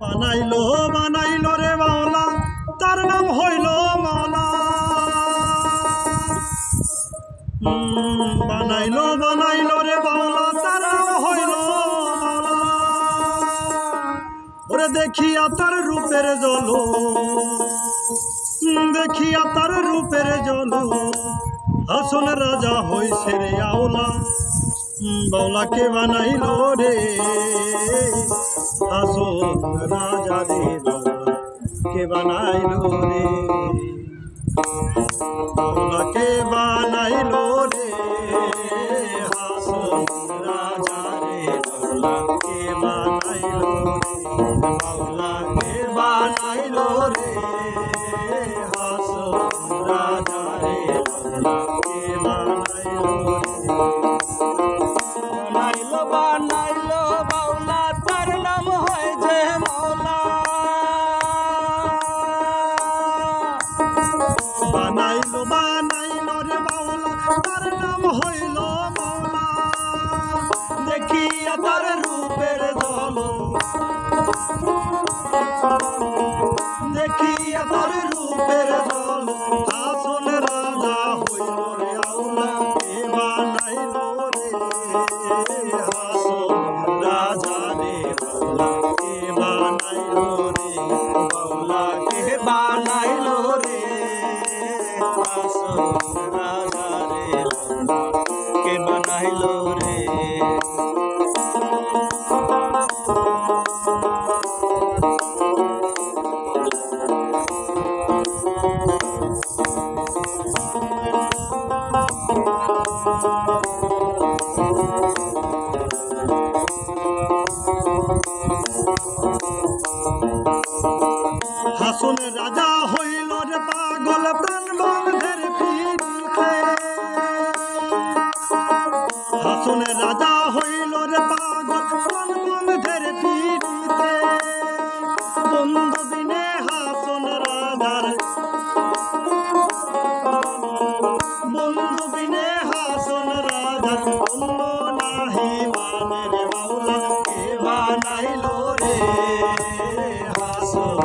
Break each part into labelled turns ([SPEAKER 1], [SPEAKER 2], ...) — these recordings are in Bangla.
[SPEAKER 1] বানাইলো বানাইলো রে মাওলা, তার নাম হইল মাওলা। বানাইলো বানাইলো রে মাওলা, তার নাম হইল মাওলা। ওরে দেখিয়া তার রূপের জল, দেখিয়া তার রূপের জল, হাসন রাজা হইছে রে আওলা। বাউলাকে বানাইলো রে হাসন রাজা রে, বাউলাকে বানাইলো রে, বাউলাকে বানাইলো রে হাসন রাজা রে, বাউলাকে বানাইলো রে, বাউলাকে বানাইলো রে হাসন রাজা রে, বাউলাকে বানাইলো রে।
[SPEAKER 2] বানাইলো বাউলা, তার নাম হয় যে মাওলা।
[SPEAKER 1] বানাইলো বানাইলো রে বাউলা, তার নাম হইল মাওলা। দেখিয়া তার রূপের জল, দেখিয়া তার রূপের জল, হাসন রাজা হইল রে আওলা। কে বানাইলো রে হাসন রাজা রে, বাউলাকে বানাইলো রে, বাউলাকে বানাইলো রে হাসন রাজা রে, বাউলাকে বানাইলো রে। হাসন রাজা হইল রে পাগল, প্রাণ বন্ধের পিড়িতে। হাসন রাজা হইল রে পাগল, প্রাণ বন্ধের পিড়িতে। বন্ধ দিনে হাসন রাজার, বন্ধ দিনে হাসন রাজার, অন্য নাহি মানে রে বাউলা। কে বানাইলো রে হাসন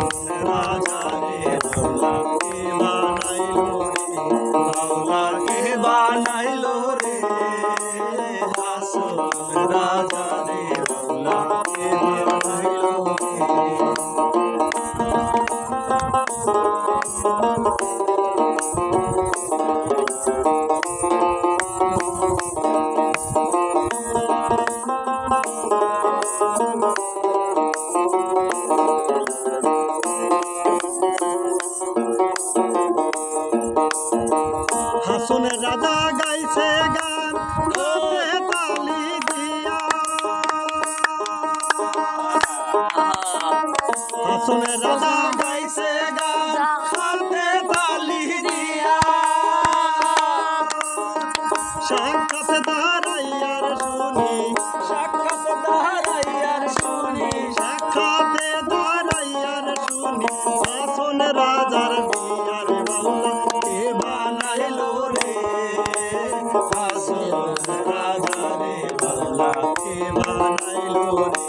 [SPEAKER 1] রাজা রে, বাউলাকে বানাইলো রে, বাউলাকে বানাইলো রে হাসন রাজা রে, বাউলাকে বানাইলো রে। হাসন রাজা গাইছে গান, হাতে তালি দিয়া। হাসন রাজা গাইছে গান, হাতে তালি দিয়া। সাক্ষাৎ দাঁড়াইয়ার শুনি,
[SPEAKER 2] সাক্ষাৎ দাঁড়াইয়ার শুনি,
[SPEAKER 1] সাক্ষাতে দাঁড়াইয়ার শুনি, হাসন রাজার বিয়ার বাউলা। কে বানাইলো রে হাসন রাজা রে, বাউলাকে বানাইলো রে,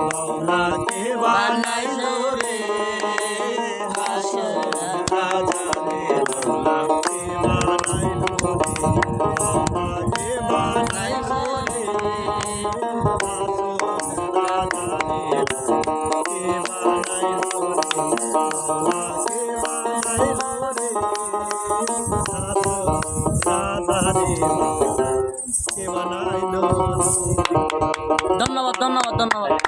[SPEAKER 1] বাউলাকে বানাইলো রে হাসন রাজা রে, বাউলাকে বানাইলো রে, বাউলাকে বানাইলো রে হাসন রাজা রে, বাউলাকে বানাইলো রে, বাউলাকে বানাইলো রে হাসন রাজা রে, বাউলাকে বানাইলো রে।
[SPEAKER 2] ধন্যবাদ ধন্যবাদ ধন্যবাদ।